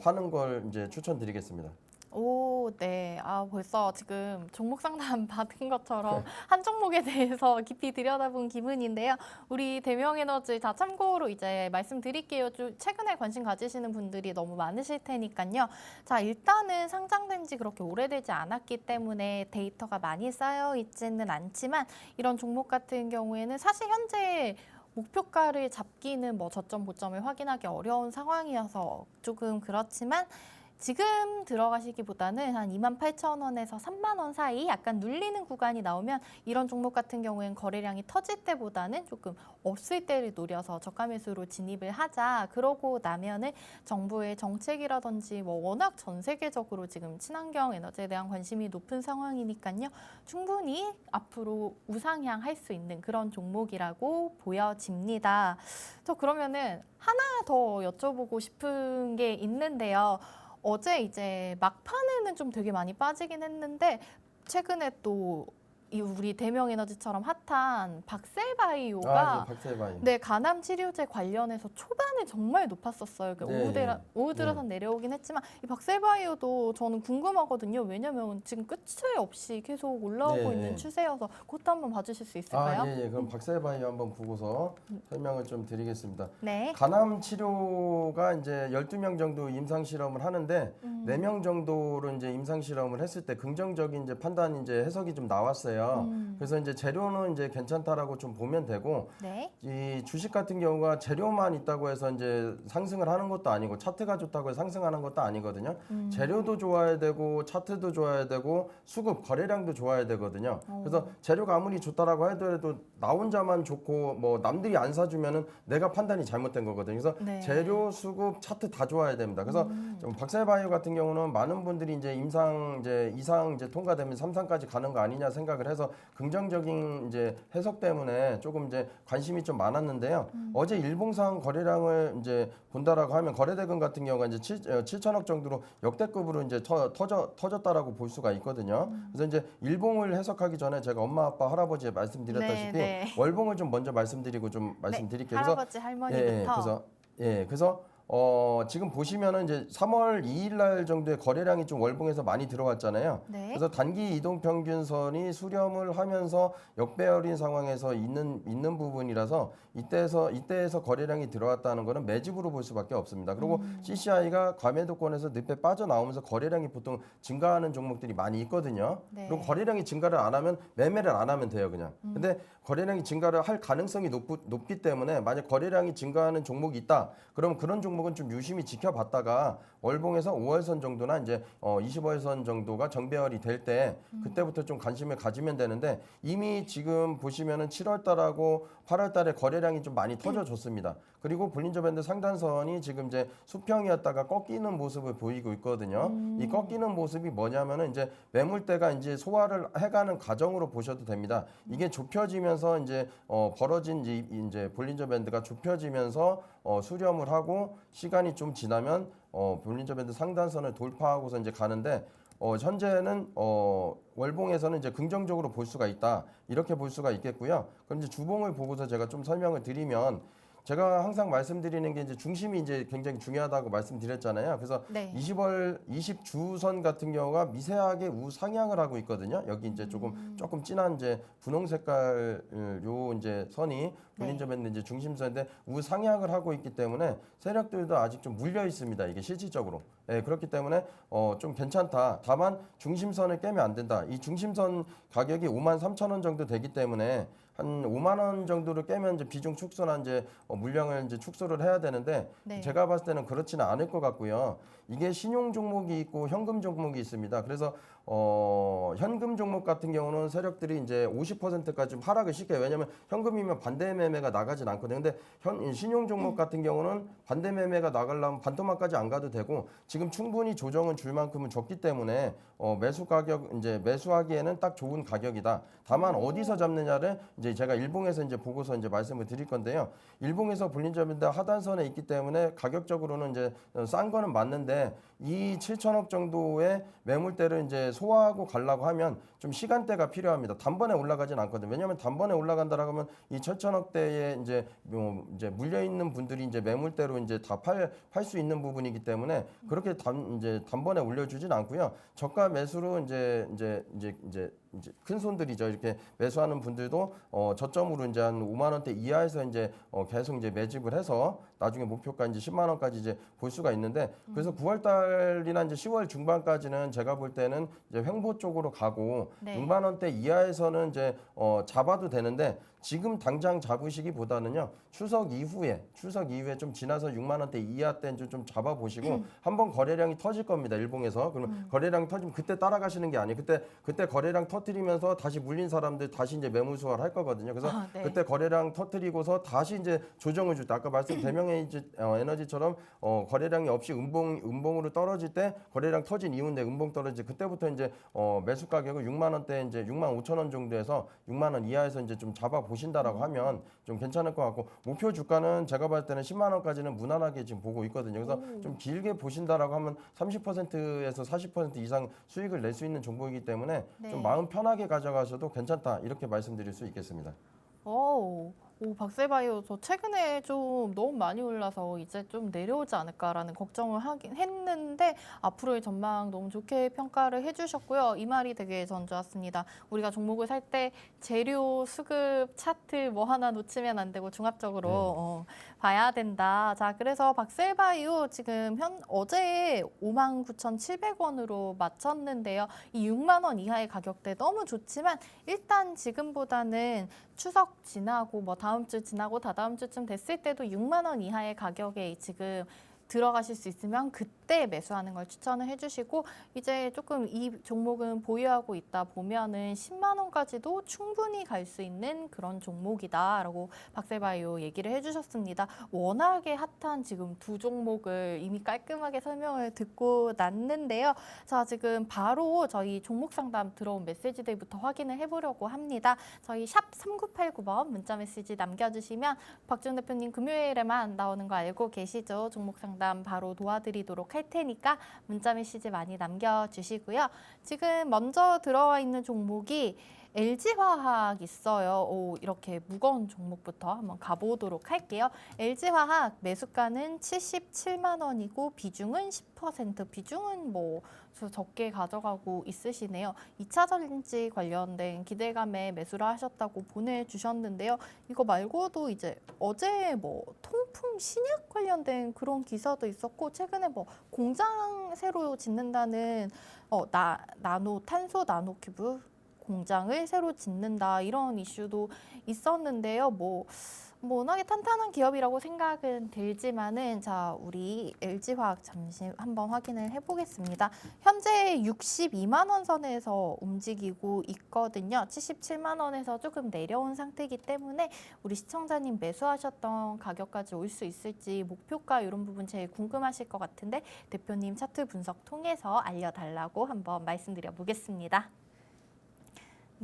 파는 걸 이제 추천드리겠습니다. 오, 네. 아, 벌써 지금 종목 상담 받은 것처럼 한 종목에 대해서 깊이 들여다본 기분인데요. 우리 대명에너지 다 참고로 이제 말씀드릴게요. 좀 최근에 관심 가지시는 분들이 너무 많으실 테니까요. 자, 일단은 상장된 지 그렇게 오래되지 않았기 때문에 데이터가 많이 쌓여 있지는 않지만 이런 종목 같은 경우에는 사실 현재 목표가를 잡기는 뭐 저점, 고점을 확인하기 어려운 상황이어서 조금 그렇지만 지금 들어가시기보다는 한 28,000원에서 3만 원 사이 약간 눌리는 구간이 나오면 이런 종목 같은 경우에는 거래량이 터질 때보다는 조금 없을 때를 노려서 저가 매수로 진입을 하자. 그러고 나면은 정부의 정책이라든지 뭐 워낙 전 세계적으로 지금 친환경 에너지에 대한 관심이 높은 상황이니까요. 충분히 앞으로 우상향 할 수 있는 그런 종목이라고 보여집니다. 저 그러면은 하나 더 여쭤보고 싶은 게 있는데요. 어제 이제 막판에는 좀 되게 많이 빠지긴 했는데 최근에 또 우리 대명에너지처럼 핫한 박셀바이오가 아, 박세바이. 네, 간암 치료제 관련해서 초반에 정말 높았었어요. 그러니까 네. 오후 들어서 내려오긴 했지만 이 박셀바이오도 저는 궁금하거든요. 왜냐면 지금 끝이 없이 계속 올라오고 네. 있는 추세여서 그것도 한번 봐주실 수 있을까요? 아, 예, 예. 그럼 박세바이 한번 보고서 설명을 좀 드리겠습니다. 네. 간암 치료가 이제 12명 정도 임상 실험을 하는데 4명 정도로 이제 임상 실험을 했을 때 긍정적인 이제 판단 이제 해석이 좀 나왔어요. 그래서 이제 재료는 이제 괜찮다라고 좀 보면 되고 네. 이 주식 같은 경우가 재료만 있다고 해서 이제 상승을 하는 것도 아니고 차트가 좋다고 해서 상승하는 것도 아니거든요. 재료도 좋아야 되고 차트도 좋아야 되고 수급 거래량도 좋아야 되거든요. 그래서 재료가 아무리 좋다라고 하더라도 나 혼자만 좋고 뭐 남들이 안 사주면은 내가 판단이 잘못된 거거든요. 그래서 네. 재료, 수급, 차트 다 좋아야 됩니다. 그래서 좀 박셀바이오 같은 경우는 많은 분들이 이제 이상 이제 통과되면 3상까지 가는 거 아니냐 생각을 해서 긍정적인 이제 해석 때문에 조금 이제 관심이 좀 많았는데요. 어제 일봉상 거래량을 이제 본다라고 하면 거래대금 같은 경우가 이제 7천억 정도로 역대급으로 이제 터졌다라고 볼 수가 있거든요. 그래서 이제 일봉을 해석하기 전에 제가 엄마, 아빠, 할아버지에 말씀드렸다시피 네, 네. 월봉을 좀 먼저 말씀드리고 좀 말씀드릴게요. 그래서 할아버지 할머니부터. 그래서 지금 보시면은 이제 3월 2일 날 정도의 거래량이 좀 월봉에서 많이 들어왔잖아요. 네. 그래서 단기 이동 평균선이 수렴을 하면서 역배열인 상황에서 있는 부분이라서 이때에서 거래량이 들어왔다는 거는 매집으로 볼 수밖에 없습니다. 그리고 CCI가 과매도권에서 늪에 빠져나오면서 거래량이 보통 증가하는 종목들이 많이 있거든요. 네. 그리고 거래량이 증가를 안 하면 매매를 안 하면 돼요, 그냥. 근데 거래량이 증가를 할 가능성이 높기 때문에 만약 거래량이 증가하는 종목이 있다. 그럼 그런 종목은 좀 유심히 지켜봤다가 월봉에서 5월선 정도나 이제 25월선 정도가 정배열이 될 때 그때부터 좀 관심을 가지면 되는데 이미 지금 보시면은 7월 달하고 8월 달에 거래량이 좀 많이 터져줬습니다. 그리고 볼린저 밴드 상단선이 지금 이제 수평이었다가 꺾이는 모습을 보이고 있거든요. 이 꺾이는 모습이 뭐냐면은 이제 매물대가 이제 소화를 해가는 과정으로 보셔도 됩니다. 이게 좁혀지면서 이제 벌어진 이제 볼린저 밴드가 좁혀지면서 수렴을 하고 시간이 좀 지나면 볼린저 밴드 상단선을 돌파하고서 이제 가는데 현재는 월봉에서는 이제 긍정적으로 볼 수가 있다. 이렇게 볼 수가 있겠고요. 그럼 이제 주봉을 보고서 제가 좀 설명을 드리면 제가 항상 말씀드리는 게 이제 중심이 이제 굉장히 중요하다고 말씀드렸잖아요. 그래서 네. 20주선 같은 경우가 미세하게 우상향을 하고 있거든요. 여기 이제 조금 진한 이제 분홍 색깔 요 이제 선이 볼린저 밴드 이제 중심선인데 우상향을 하고 있기 때문에 세력들도 아직 좀 물려 있습니다. 이게 실질적으로. 예, 그렇기 때문에 좀 괜찮다. 다만 중심선을 깨면 안 된다. 이 중심선 가격이 53,000원 정도 되기 때문에 한 5만 원 정도를 깨면 이제 비중 축소나 이제 물량을 이제 축소를 해야 되는데 네. 제가 봤을 때는 그렇지는 않을 것 같고요. 이게 신용 종목이 있고 현금 종목이 있습니다. 그래서 현금 종목 같은 경우는 세력들이 이제 50%까지 좀 하락을 시켜요. 왜냐하면 현금이면 반대 매매가 나가진 않거든요. 근데 신용 종목 같은 경우는 반대 매매가 나가려면 반토막까지 안 가도 되고 지금 충분히 조정은 줄 만큼은 줬기 때문에 매수 가격 이제 매수하기에는 딱 좋은 가격이다. 다만 어디서 잡느냐를 이제 제가 일봉에서 이제 보고서 이제 말씀을 드릴 건데요. 일봉에서 볼린저 밴드 하단선에 있기 때문에 가격적으로는 이제 싼 거는 맞는데 이 7천억 정도의 매물대를 이제 소화하고 가려고 하면 좀 시간대가 필요합니다. 단번에 올라가진 않거든요. 왜냐하면 단번에 올라간다라고 하면 이 7천억대에 이제 물려 있는 분들이 이제 매물대로 이제 다 팔 수 있는 부분이기 때문에 그렇게 단번에 올려주진 않고요. 저가 매수로 이제 큰 손들이죠. 이렇게 매수하는 분들도 저점으로 이제 한 5만 원대 이하에서 이제 계속 이제 매집을 해서 나중에 목표가 이제 10만 원까지 이제 볼 수가 있는데 그래서 9월 달이나 이제 10월 중반까지는 제가 볼 때는 이제 횡보 쪽으로 가고 네. 6만 원대 이하에서는 이제 잡아도 되는데 지금 당장 잡으시기보다는요. 추석 이후에 좀 지나서 6만 원대 이하 때 좀 잡아 보시고 한번 거래량이 터질 겁니다. 일봉에서. 그러면 거래량이 터지면 그때 따라가시는 게 아니에요. 그때 거래량 터뜨리면서 다시 물린 사람들 다시 이제 매물 수화를 할 거거든요. 그래서 네. 그때 거래량 터뜨리고서 다시 이제 조정을 줄 때 아까 말씀 대명에너지처럼 거래량이 없이 음봉으로 떨어질 때 거래량 터진 이후인데 음봉 떨어질 때 그때부터 이제 매수 가격을 6만 원대 이제 6만 5천 원 정도에서 6만 원 이하에서 이제 좀 잡아 보신다라고 하면 좀 괜찮을 것 같고 목표 주가는 제가 봤을 때는 10만 원까지는 무난하게 지금 보고 있거든요. 그래서 좀 길게 보신다라고 하면 30%에서 40% 이상 수익을 낼 수 있는 종목이기 때문에 네. 좀 마음 편하게 가져가셔도 괜찮다 이렇게 말씀드릴 수 있겠습니다. 오, 박셀바이오 저 최근에 좀 너무 많이 올라서 이제 좀 내려오지 않을까라는 걱정을 하긴 했는데 앞으로의 전망 너무 좋게 평가를 해주셨고요. 이 말이 되게 전 좋았습니다. 우리가 종목을 살 때 재료, 수급, 차트 뭐 하나 놓치면 안 되고 종합적으로 봐야 된다. 자, 그래서 박셀바이오 지금 어제 59,700원으로 마쳤는데요. 이 6만 원 이하의 가격대 너무 좋지만 일단 지금보다는 추석 지나고 뭐 다음 주 지나고 다다음 주쯤 됐을 때도 6만 원 이하의 가격에 지금 들어가실 수 있으면 그때 매수하는 걸 추천을 해주시고 이제 조금 이 종목은 보유하고 있다 보면은 10만 원까지도 충분히 갈 수 있는 그런 종목이다라고 박셀바이오 얘기를 해주셨습니다. 워낙에 핫한 지금 두 종목을 이미 깔끔하게 설명을 듣고 났는데요. 자, 지금 바로 저희 종목 상담 들어온 메시지들부터 확인을 해보려고 합니다. 저희 샵 3989번 문자 메시지 남겨주시면 박지훈 대표님 금요일에만 나오는 거 알고 계시죠? 종목 상담 바로 도와드리도록 할 테니까 문자 메시지 많이 남겨주시고요. 지금 먼저 들어와 있는 종목이 LG화학 있어요. 이렇게 무거운 종목부터 한번 가보도록 할게요. LG화학 매수가는 77만 원이고 비중은 10%. 비중은 뭐 적게 가져가고 있으시네요. 2차 전지 관련된 기대감에 매수를 하셨다고 보내주셨는데요. 이거 말고도 이제 어제 뭐 통풍 신약 관련된 그런 기사도 있었고 최근에 뭐 공장 새로 짓는다는 탄소 나노큐브 공장을 새로 짓는다 이런 이슈도 있었는데요. 뭐 워낙에 탄탄한 기업이라고 생각은 들지만은 자 우리 LG화학 잠시 한번 확인을 해보겠습니다. 현재 62만 원 선에서 움직이고 있거든요. 77만 원에서 조금 내려온 상태이기 때문에 우리 시청자님 매수하셨던 가격까지 올 수 있을지 목표가 이런 부분 제일 궁금하실 것 같은데 대표님 차트 분석 통해서 알려달라고 한번 말씀드려 보겠습니다.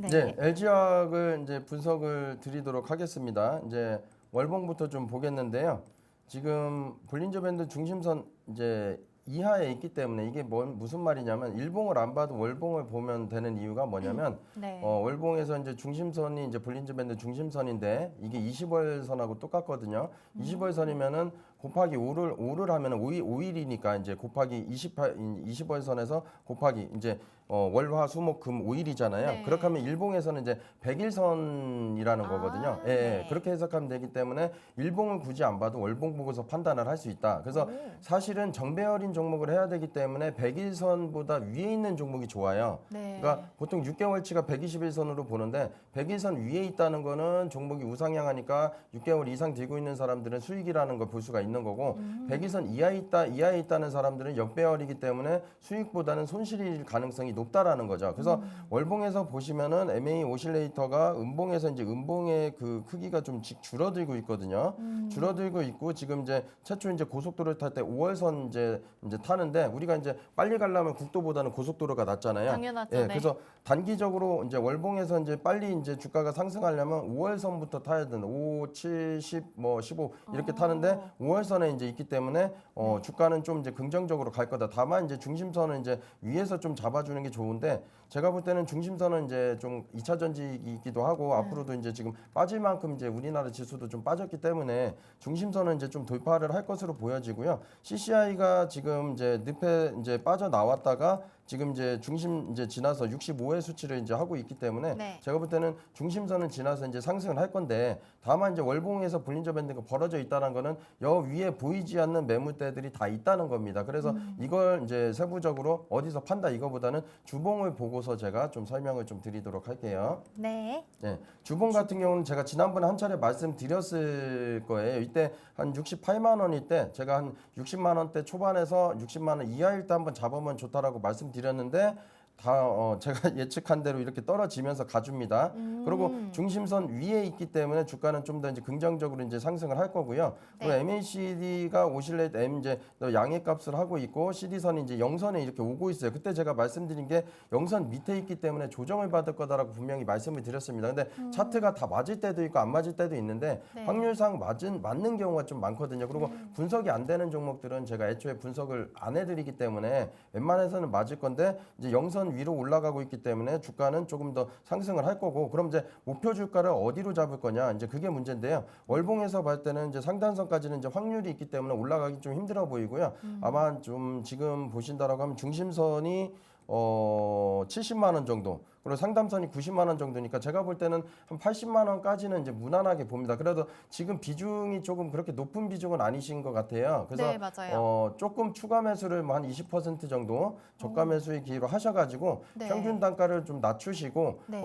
네, LG화학을 이제 분석을 드리도록 하겠습니다. 이제 월봉부터 좀 보겠는데요. 지금 볼린저 밴드 중심선 이제 이하에 있기 때문에 이게 무슨 말이냐면 일봉을 안 봐도 월봉을 보면 되는 이유가 뭐냐면 월봉에서 이제 중심선이 이제 볼린저 밴드 중심선인데 이게 20월 선하고 똑같거든요. 20월 선이면은 곱하기 5를 하면은 5일이니까 이제 곱하기 20월 선에서 곱하기 이제 월화수목금 5일이잖아요. 네. 그렇게 하면 일봉에서는 이제 100일선이라는 거거든요. 네. 그렇게 해석하면 되기 때문에 일봉을 굳이 안 봐도 월봉 보고서 판단을 할 수 있다. 그래서 사실은 정배열인 종목을 해야 되기 때문에 100일선보다 위에 있는 종목이 좋아요. 네. 그러니까 보통 6개월치가 120일선으로 보는데 100일선 위에 있다는 거는 종목이 우상향하니까 6개월 이상 들고 있는 사람들은 수익이라는 걸 볼 수가 있는 거고 100일선 이하에 있다는 사람들은 역배열이기 때문에 수익보다는 손실일 가능성이 높다라는 거죠. 그래서 월봉에서 보시면은 MA 오실레이터가 음봉에서 이제 음봉의 그 크기가 좀 줄어들고 있거든요. 줄어들고 있고 지금 이제 최초 이제 고속도로를 탈 때 5월선 이제 타는데 우리가 이제 빨리 가려면 국도보다는 고속도로가 낫잖아요. 당연하죠. 예, 네. 그래서 단기적으로 이제 월봉에서 이제 빨리 이제 주가가 상승하려면 5월선부터 타야 된다. 5, 7, 10, 뭐 15 이렇게 타는데 5월선에 이제 있기 때문에 주가는 좀 이제 긍정적으로 갈 거다. 다만 이제 중심선은 이제 위에서 좀 잡아주는 게 좋은데 제가 볼 때는 중심선은 이제 좀 2차 전지이기도 하고 앞으로도 이제 지금 빠질 만큼 이제 우리나라 지수도 좀 빠졌기 때문에 중심선은 이제 좀 돌파를 할 것으로 보여지고요. CCI가 지금 이제 늪에 이제 빠져 나왔다가 지금 이제 중심 이제 지나서 65의 수치를 이제 하고 있기 때문에 제가 볼 때는 중심선은 지나서 이제 상승을 할 건데 다만 이제 월봉에서 볼린저 밴드가 벌어져 있다는 거는 여 위에 보이지 않는 매물대들이 다 있다는 겁니다. 그래서 이걸 이제 세부적으로 어디서 판다 이거보다는 주봉을 보고서 제가 좀 설명을 좀 드리도록 할게요. 네. 네, 주봉 같은 경우는 제가 지난번에 한 차례 말씀드렸을 거예요. 이때 한 68만 원일 때 제가 한 60만 원대 초반에서 60만 원 이하일 때 한번 잡으면 좋다라고 말씀드렸는데 제가 예측한 대로 이렇게 떨어지면서 가줍니다. 그리고 중심선 위에 있기 때문에 주가는 좀 더 이제 긍정적으로 이제 상승을 할 거고요. 그리고 네. MACD가 오실레이트 M 이제 양의 값을 하고 있고 CD선이 이제 영선에 이렇게 오고 있어요. 그때 제가 말씀드린 게 영선 밑에 있기 때문에 조정을 받을 거다라고 분명히 말씀을 드렸습니다. 근데 차트가 다 맞을 때도 있고 안 맞을 때도 있는데 네. 확률상 맞는 경우가 좀 많거든요. 그리고 분석이 안 되는 종목들은 제가 애초에 분석을 안 해드리기 때문에 웬만해서는 맞을 건데 이제 영선 위로 올라가고 있기 때문에 주가는 조금 더 상승을 할 거고 그럼 이제 목표 주가를 어디로 잡을 거냐 이제 그게 문제인데요. 월봉에서 봤을 때는 이제 상단선까지는 이제 확률이 있기 때문에 올라가기 좀 힘들어 보이고요. 아마 좀 지금 보신다라고 하면 중심선이 70만 원 정도. 그리고 상담선이 90만 원 정도니까 제가 볼 때는 한 80만 원까지는 이제 무난하게 봅니다. 그래도 지금 비중이 조금 그렇게 높은 비중은 아니신 것 같아요. 그래서 네, 맞아요. 조금 추가 매수를 뭐 한 20% 정도 저가 매수의 기회로 하셔가지고 네. 평균 단가를 좀 낮추시고 네.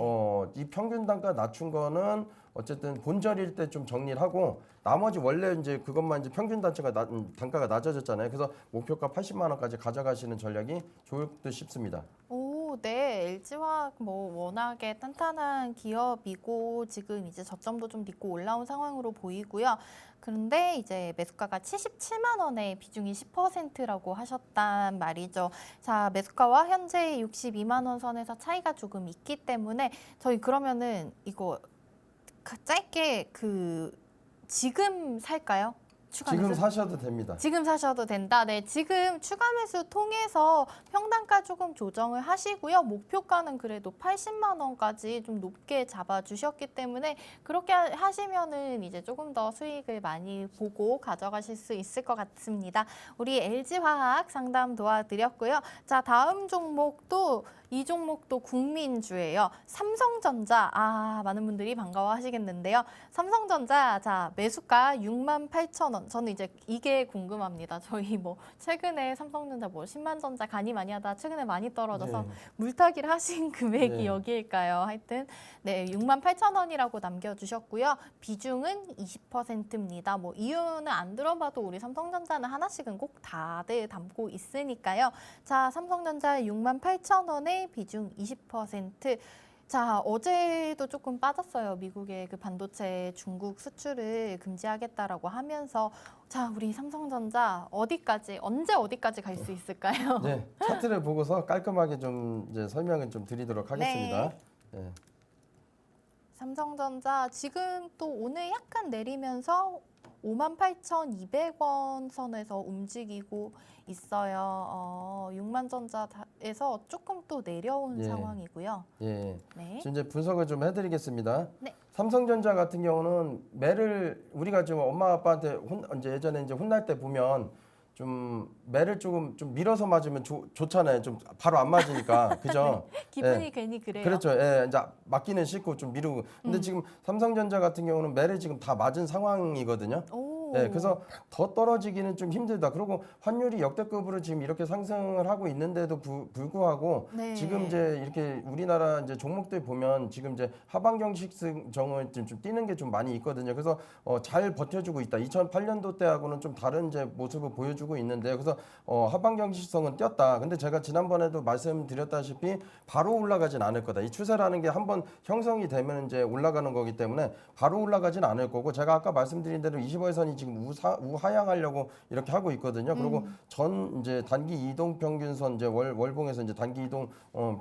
이 평균 단가 낮춘 거는 어쨌든 본절일 때 좀 정리를 하고 나머지 원래 이제 그것만 이제 평균 단가가 낮아졌잖아요. 그래서 목표가 80만 원까지 가져가시는 전략이 좋을 듯 싶습니다. 오, 네. LG화학 뭐 워낙에 탄탄한 기업이고 지금 이제 저점도 좀 딛고 올라온 상황으로 보이고요. 그런데 이제 매수가가 77만 원에 비중이 10%라고 하셨단 말이죠. 자, 매수가와 현재 62만 원 선에서 차이가 조금 있기 때문에 저희 그러면은 이거 짧게 지금 살까요? 추가 지금 매수? 사셔도 됩니다. 지금 사셔도 된다. 네, 지금 추가 매수 통해서 평단가 조금 조정을 하시고요. 목표가는 그래도 80만 원까지 좀 높게 잡아주셨기 때문에 그렇게 하시면은 이제 조금 더 수익을 많이 보고 가져가실 수 있을 것 같습니다. 우리 LG화학 상담 도와드렸고요. 자, 다음 종목도 이 종목도 국민주예요. 삼성전자. 많은 분들이 반가워하시겠는데요. 삼성전자 자 매수가 68,000원. 저는 이제 이게 궁금합니다. 저희 뭐 최근에 삼성전자 뭐 10만 전자 가니 많이 하다 최근에 많이 떨어져서 네. 물타기를 하신 금액이 네. 여기일까요? 하여튼 네 68,000원이라고 남겨주셨고요. 비중은 20%입니다. 뭐 이유는 안 들어봐도 우리 삼성전자는 하나씩은 꼭 다들 담고 있으니까요. 자 삼성전자 68,000원에 비중 20%. 자, 어제도 조금 빠졌어요. 미국의 그 반도체 중국 수출을 금지하겠다라고 하면서 자, 우리 삼성전자 언제 어디까지 갈 수 있을까요? 네, 차트를 보고서 깔끔하게 좀 이제 설명을 좀 드리도록 하겠습니다. 네. 삼성전자 지금 또 오늘 약간 내리면서 58,200원 선에서 움직이고 있어요. 6만 전자에서 조금 또 내려온 예. 상황이고요. 예. 네. 지금 이제 분석을 좀 해드리겠습니다. 네. 삼성전자 같은 경우는 매를 우리가 지금 엄마 아빠한테 이제 예전에 이제 혼날 때 보면 좀 매를 조금 좀 밀어서 맞으면 좋잖아요. 좀 바로 안 맞으니까 그죠? 기분이 예. 괜히 그래요. 그렇죠. 예, 이제 맞기는 싫고 좀 미루고. 근데 지금 삼성전자 같은 경우는 매를 지금 다 맞은 상황이거든요. 오. 네, 그래서 더 떨어지기는 좀 힘들다. 그리고 환율이 역대급으로 지금 이렇게 상승을 하고 있는데도 불구하고 네. 지금 이제 이렇게 우리나라 이제 종목들 보면 지금 이제 하반경직성을 좀 뛰는 게 좀 많이 있거든요. 그래서 잘 버텨주고 있다. 2008년도 때하고는 좀 다른 이제 모습을 보여주고 있는데요. 그래서 하반경직성은 뛰었다. 근데 제가 지난번에도 말씀드렸다시피 바로 올라가진 않을 거다. 이 추세라는 게 한번 형성이 되면 이제 올라가는 거기 때문에 바로 올라가진 않을 거고 제가 아까 말씀드린 대로 20월선이 지금 우하향하려고 이렇게 하고 있거든요. 그리고 전 이제 단기 이동 평균선 이제 월봉에서 이제 단기 이동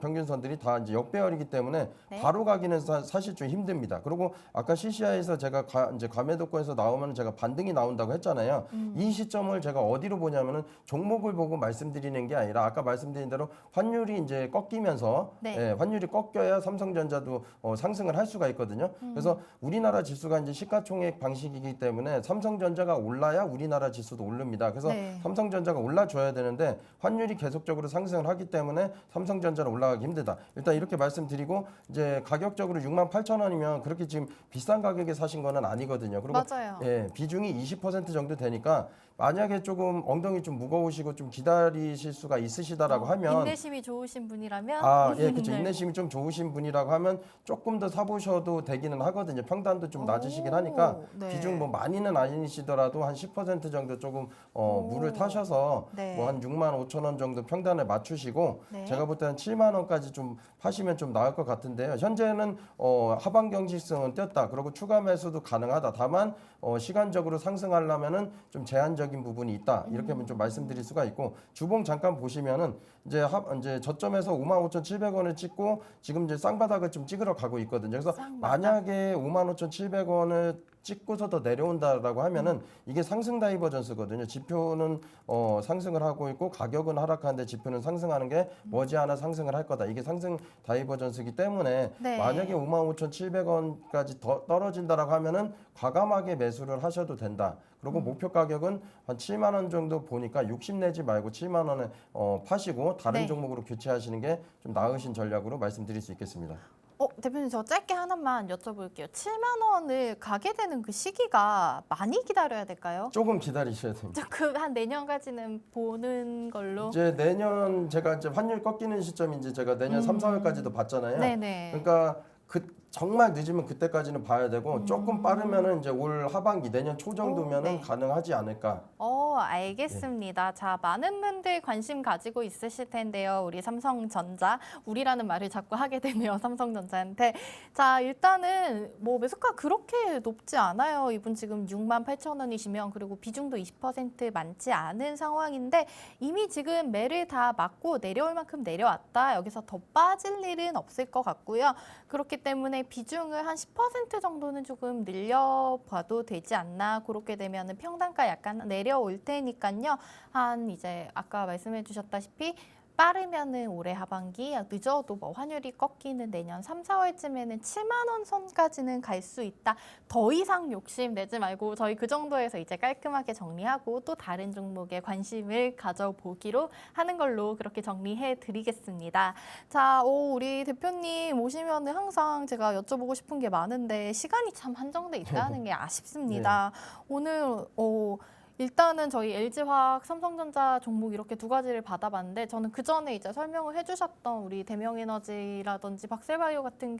평균선들이 다 이제 역배열이기 때문에 네. 바로 가기는 사실 좀 힘듭니다. 그리고 아까 CCI에서 제가 이제 과매도권에서 나오면 제가 반등이 나온다고 했잖아요. 이 시점을 제가 어디로 보냐면은 종목을 보고 말씀드리는 게 아니라 아까 말씀드린 대로 환율이 이제 꺾이면서 네. 예, 환율이 꺾여야 삼성전자도 상승을 할 수가 있거든요. 그래서 우리나라 지수가 이제 시가총액 방식이기 때문에 삼성전자가 올라야 우리나라 지수도 오릅니다. 그래서 네. 삼성전자가 올라줘야 되는데 환율이 계속적으로 상승을 하기 때문에 삼성전자는 올라가기 힘들다. 일단 이렇게 말씀드리고 이제 가격적으로 68,000원이면 그렇게 지금 비싼 가격에 사신 거는 아니거든요. 그리고 맞아요. 예, 비중이 20% 정도 되니까 만약에 조금 엉덩이 좀 무거우시고 좀 기다리실 수가 있으시다라고 하면 인내심이 좋으신 분이라면 예, 그렇죠. 네. 인내심이 좀 좋으신 분이라고 하면 조금 더 사보셔도 되기는 하거든요. 평단도 좀 낮으시긴 하니까 네. 비중 뭐 많이는 보시더라도 한 10% 정도 조금 물을 타셔서 네. 뭐 한 6만 5천 원 정도 평단을 맞추시고 네. 제가 볼 때는 7만 원까지 좀 파시면 좀 나을 것 같은데요. 현재는 하방 경직성은 띄었다. 그리고 추가 매수도 가능하다. 다만 시간적으로 상승하려면은 좀 제한적인 부분이 있다. 이렇게 좀 말씀드릴 수가 있고 주봉 잠깐 보시면은 이제 저점에서 55,700원을 찍고 지금 이제 쌍바닥을 좀 찍으러 가고 있거든요. 그래서 쌍바닥. 만약에 55,700원을 찍고서 더 내려온다라고 하면은 이게 상승 다이버전스거든요. 지표는 상승을 하고 있고 가격은 하락하는데 지표는 상승하는 게 머지않아 상승을 할 거다. 이게 상승 다이버전스이기 때문에 네. 만약에 55,700원까지 더 떨어진다라고 하면은 과감하게 매수를 하셔도 된다. 그리고 목표 가격은 한 7만 원 정도 보니까 60 내지 말고 7만 원에 파시고 다른 네. 종목으로 교체하시는 게 좀 나으신 전략으로 말씀드릴 수 있겠습니다. 대표님 저 짧게 하나만 여쭤볼게요. 7만 원을 가게 되는 그 시기가 많이 기다려야 될까요? 조금 기다리셔야 됩니다. 한 내년까지는 보는 걸로. 이제 내년 제가 이제 환율 꺾이는 시점이 이제 제가 내년 3, 4월까지도 봤잖아요. 네네. 그러니까 정말 늦으면 그때까지는 봐야 되고 조금 빠르면은 이제 올 하반기 내년 초 정도면은 네. 가능하지 않을까. 알겠습니다. 자, 많은 분들 관심 가지고 있으실 텐데요. 우리 삼성전자, 우리라는 말을 자꾸 하게 되네요. 삼성전자한테. 자, 일단은 뭐 매수가 그렇게 높지 않아요. 이분 지금 68,000원이시면 그리고 비중도 20% 많지 않은 상황인데 이미 지금 매를 다 맞고 내려올 만큼 내려왔다. 여기서 더 빠질 일은 없을 것 같고요. 그렇기 때문에 비중을 한 10% 정도는 조금 늘려봐도 되지 않나. 그렇게 되면은 평단가 약간 내려올 테니까요. 한 이제 아까 말씀해 주셨다시피 빠르면은 올해 하반기, 늦어도 뭐 환율이 꺾이는 내년 3, 4월쯤에는 7만 원 선까지는 갈 수 있다. 더 이상 욕심 내지 말고 저희 그 정도에서 이제 깔끔하게 정리하고 또 다른 종목에 관심을 가져보기로 하는 걸로 그렇게 정리해 드리겠습니다. 자, 우리 대표님 오시면은 항상 제가 여쭤보고 싶은 게 많은데 시간이 참 한정돼 있다는 게 아쉽습니다. 오늘 일단은 저희 LG화학, 삼성전자 종목 이렇게 두 가지를 받아봤는데 저는 그 전에 이제 설명을 해주셨던 우리 대명에너지라든지 박셀바이오 같은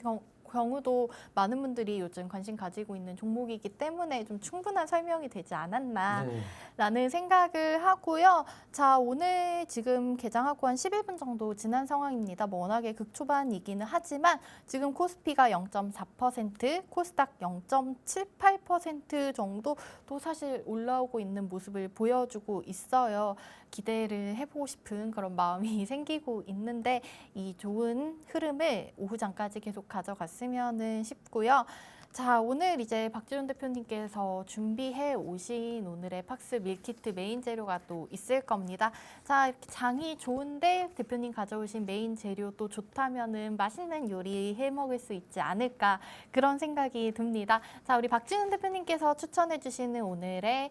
경우도 많은 분들이 요즘 관심 가지고 있는 종목이기 때문에 좀 충분한 설명이 되지 않았나라는 생각을 하고요. 자, 오늘 지금 개장하고 한 11분 정도 지난 상황입니다. 뭐 워낙에 극초반이기는 하지만 지금 코스피가 0.4%, 코스닥 0.78% 정도 또 사실 올라오고 있는 모습을 보여주고 있어요. 기대를 해보고 싶은 그런 마음이 생기고 있는데 이 좋은 흐름을 오후장까지 계속 가져갔으면 싶고요. 자, 오늘 이제 박지훈 대표님께서 준비해 오신 오늘의 팍스 밀키트 메인 재료가 또 있을 겁니다. 자, 이렇게 장이 좋은데 대표님 가져오신 메인 재료도 좋다면은 맛있는 요리 해 먹을 수 있지 않을까 그런 생각이 듭니다. 자, 우리 박지훈 대표님께서 추천해 주시는 오늘의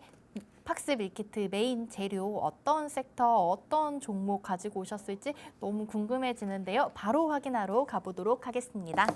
팍스 밀키트 메인 재료 어떤 섹터, 어떤 종목 가지고 오셨을지 너무 궁금해지는데요. 바로 확인하러 가보도록 하겠습니다.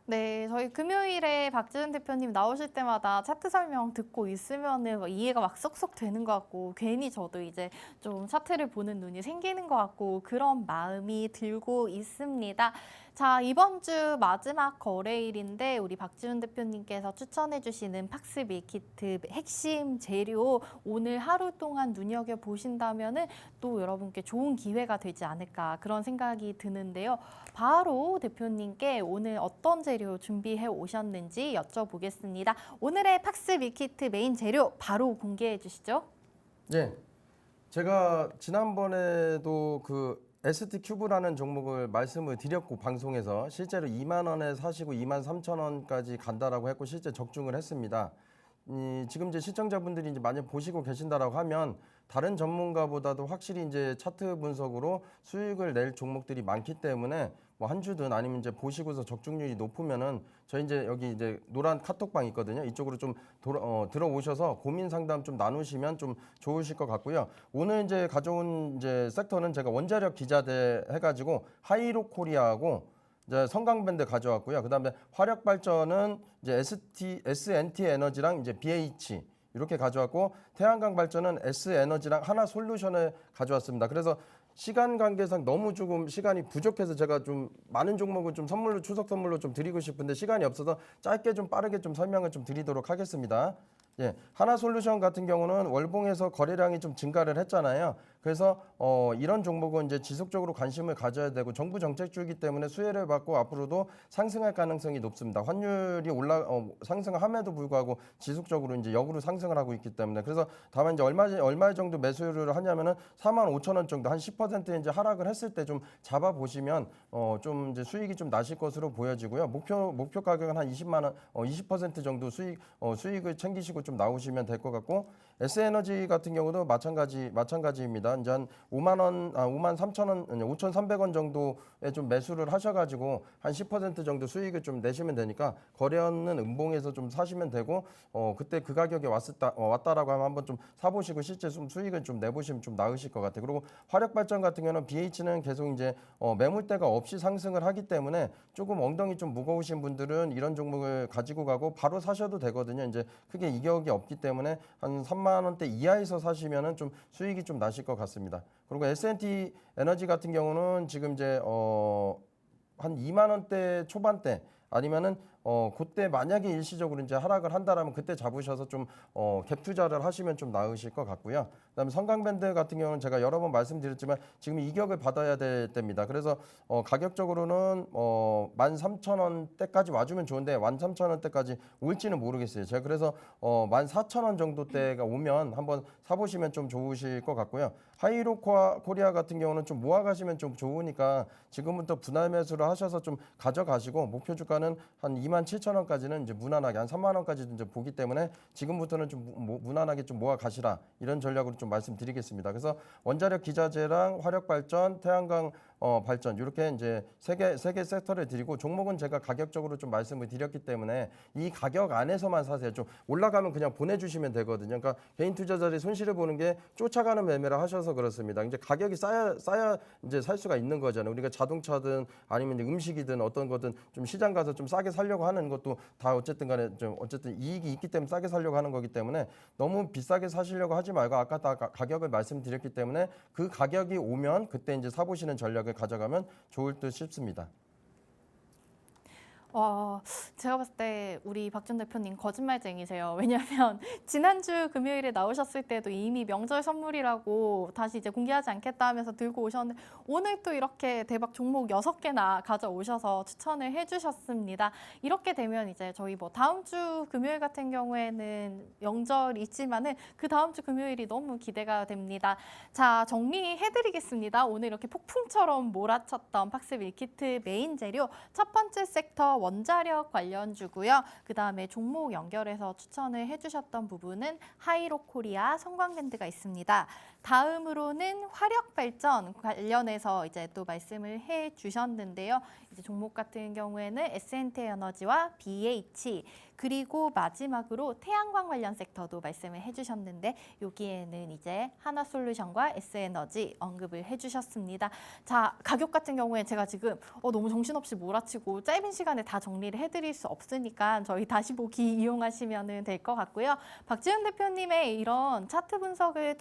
네, 저희 금요일에 박지훈 대표님 나오실 때마다 차트 설명 듣고 있으면은 막 이해가 막 쏙쏙 되는 것 같고 괜히 저도 이제 좀 차트를 보는 눈이 생기는 것 같고 그런 마음이 들고 있습니다. 자, 이번 주 마지막 거래일인데 우리 박지훈 대표님께서 추천해 주시는 팍스 밀키트 핵심 재료 오늘 하루 동안 눈여겨보신다면은 또 여러분께 좋은 기회가 되지 않을까 그런 생각이 드는데요. 바로 대표님께 오늘 어떤 재료 준비해 오셨는지 여쭤보겠습니다. 오늘의 팍스 밀키트 메인 재료 바로 공개해 주시죠. 네, 제가 지난번에도 그 ST 큐브라는 종목을 말씀을 드렸고 방송에서 실제로 2만 원에 사시고 2만 3천 원까지 간다라고 했고 실제 적중을 했습니다. 지금 이제 시청자분들이 이제 많이 보시고 계신다라고 하면 다른 전문가보다도 확실히 이제 차트 분석으로 수익을 낼 종목들이 많기 때문에 뭐 한 주든 아니면 이제 보시고서 적중률이 높으면은 저희 이제 여기 이제 노란 카톡방 있거든요. 이쪽으로 좀 들어오셔서 고민 상담 좀 나누시면 좀 좋으실 것 같고요. 오늘 이제 가져온 이제 섹터는 제가 원자력 기자재 해가지고 하이로 코리아하고 이제 성강밴드 가져왔고요. 그다음에 화력 발전은 이제 SNT 에너지랑 이제 BH 이렇게 가져왔고 태양광 발전은 S에너지랑 하나솔루션을 가져왔습니다. 그래서 시간 관계상 너무 조금 시간이 부족해서 제가 좀 많은 종목을 좀 선물로 추석 선물로 좀 드리고 싶은데 시간이 없어서 짧게 좀 빠르게 좀 설명을 좀 드리도록 하겠습니다. 예, 하나솔루션 같은 경우는 월봉에서 거래량이 좀 증가를 했잖아요. 그래서 이런 종목은 이제 지속적으로 관심을 가져야 되고 정부 정책주이기 때문에 수혜를 받고 앞으로도 상승할 가능성이 높습니다. 환율이 상승함에도 불구하고 지속적으로 이제 역으로 상승을 하고 있기 때문에 그래서 다만 이제 얼마 정도 매수를 하냐면은 45,000원 정도 한 10% 이제 하락을 했을 때 좀 잡아 보시면 좀 이제 수익이 좀 나실 것으로 보여지고요. 목표 가격은 한 20만 원, 20% 정도 수익을 챙기시고 좀 나오시면 될 것 같고 S에너지 같은 경우도 마찬가지입니다. 이제 한 5만 3천 원, 5,300원 정도에 좀 매수를 하셔가지고 한 10% 정도 수익을 좀 내시면 되니까 거래하는 음봉에서 좀 사시면 되고 그때 그 가격에 왔다라고 하면 한번 좀 사보시고 실제 좀 수익을 좀 내보시면 좀 나으실 것 같아요. 그리고 화력발전 같은 경우는 BH는 계속 이제 매물대가 없이 상승을 하기 때문에 조금 엉덩이 좀 무거우신 분들은 이런 종목을 가지고 가고 바로 사셔도 되거든요. 이제 크게 이격이 없기 때문에 한 3만 원대 이하에서 사시면은 좀 수익이 좀 나실 것 같습니다. 그리고 S&T 에너지 같은 경우는 지금 이제 한 2만 원대 초반대 아니면은 그때 만약에 일시적으로 이제 하락을 한다라면 그때 잡으셔서 좀 갭 투자를 하시면 좀 나으실 것 같고요. 그다음에 성강밴드 같은 경우는 제가 여러 번 말씀드렸지만 지금 이격을 받아야 될 때입니다. 그래서 가격적으로는 13,000원대까지 와주면 좋은데 13,000원대까지 올지는 모르겠어요. 제가 그래서 14,000원 정도 대가 오면 한번 사보시면 좀 좋으실 것 같고요. 하이로 코리아 같은 경우는 좀 모아가시면 좀 좋으니까 지금부터 분할 매수를 하셔서 좀 가져가시고 목표 주가는 한 27,000원까지는 이제 무난하게 한 3만 원까지도 이제 보기 때문에 지금부터는 좀 무난하게 좀 모아 가시라 이런 전략으로 좀 말씀드리겠습니다. 그래서 원자력 기자재랑 화력 발전, 태양광 발전 이렇게 이제 세 개 섹터를 드리고 종목은 제가 가격적으로 좀 말씀을 드렸기 때문에 이 가격 안에서만 사세요. 좀 올라가면 그냥 보내주시면 되거든요. 그러니까 개인 투자자들이 손실을 보는 게 쫓아가는 매매를 하셔서 그렇습니다. 이제 가격이 쌓야 이제 살 수가 있는 거잖아요. 우리가 자동차든 아니면 이제 음식이든 어떤 거든 좀 시장 가서 좀 싸게 살려고 하는 것도 다 어쨌든 간에 좀 어쨌든 이익이 있기 때문에 싸게 살려고 하는 거기 때문에 너무 비싸게 사시려고 하지 말고 아까 다 가격을 말씀드렸기 때문에 그 가격이 오면 그때 이제 사보시는 전략을 가져가면 좋을 듯 싶습니다. 제가 봤을 때 우리 박준 대표님 거짓말쟁이세요. 왜냐하면 지난주 금요일에 나오셨을 때도 이미 명절 선물이라고 다시 이제 공개하지 않겠다 하면서 들고 오셨는데 오늘 또 이렇게 대박 종목 6개나 가져오셔서 추천을 해주셨습니다. 이렇게 되면 이제 저희 뭐 다음 주 금요일 같은 경우에는 명절이 있지만은 그 다음 주 금요일이 너무 기대가 됩니다. 자, 정리해드리겠습니다. 오늘 이렇게 폭풍처럼 몰아쳤던 팍스 밀키트 메인 재료 첫 번째 섹터 원자력 관련주고요. 그다음에 종목 연결해서 추천을 해주셨던 부분은 하이로 코리아, 성광밴드가 있습니다. 다음으로는 화력 발전 관련해서 이제 또 말씀을 해주셨는데요. 이제 종목 같은 경우에는 S&T 에너지와 BH 그리고 마지막으로 태양광 관련 섹터도 말씀을 해주셨는데 여기에는 이제 하나솔루션과 S에너지 언급을 해주셨습니다. 자, 가격 같은 경우에 제가 지금 너무 정신없이 몰아치고 짧은 시간에 다 정리를 해드릴 수 없으니까 저희 다시 보기 이용하시면 될 것 같고요. 박지훈 대표님의 이런 차트 분석을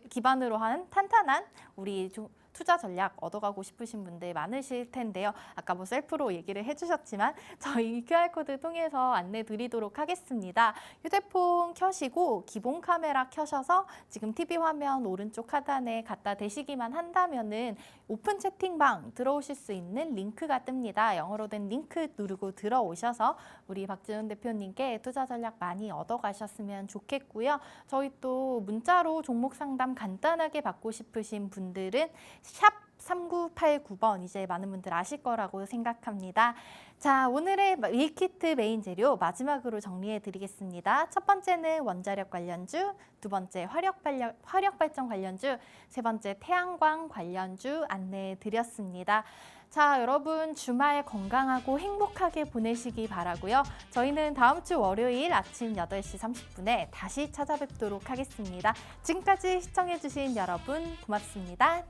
기반으로 한 탄탄한 우리 투자 전략 얻어가고 싶으신 분들 많으실 텐데요. 아까 뭐 셀프로 얘기를 해주셨지만 저희 QR코드 통해서 안내 드리도록 하겠습니다. 휴대폰 켜시고 기본 카메라 켜셔서 지금 TV 화면 오른쪽 하단에 갖다 대시기만 한다면은 오픈 채팅방 들어오실 수 있는 링크가 뜹니다. 영어로 된 링크 누르고 들어오셔서 우리 박지훈 대표님께 투자 전략 많이 얻어가셨으면 좋겠고요. 저희 또 문자로 종목 상담 간단하게 받고 싶으신 분들은 샵 3989번 이제 많은 분들 아실 거라고 생각합니다. 자, 오늘의 밀키트 메인 재료 마지막으로 정리해 드리겠습니다. 첫 번째는 원자력 관련주, 두 번째 화력 발전 관련주, 세 번째 태양광 관련주 안내해 드렸습니다. 자, 여러분 주말 건강하고 행복하게 보내시기 바라고요. 저희는 다음 주 월요일 아침 8시 30분에 다시 찾아뵙도록 하겠습니다. 지금까지 시청해 주신 여러분 고맙습니다.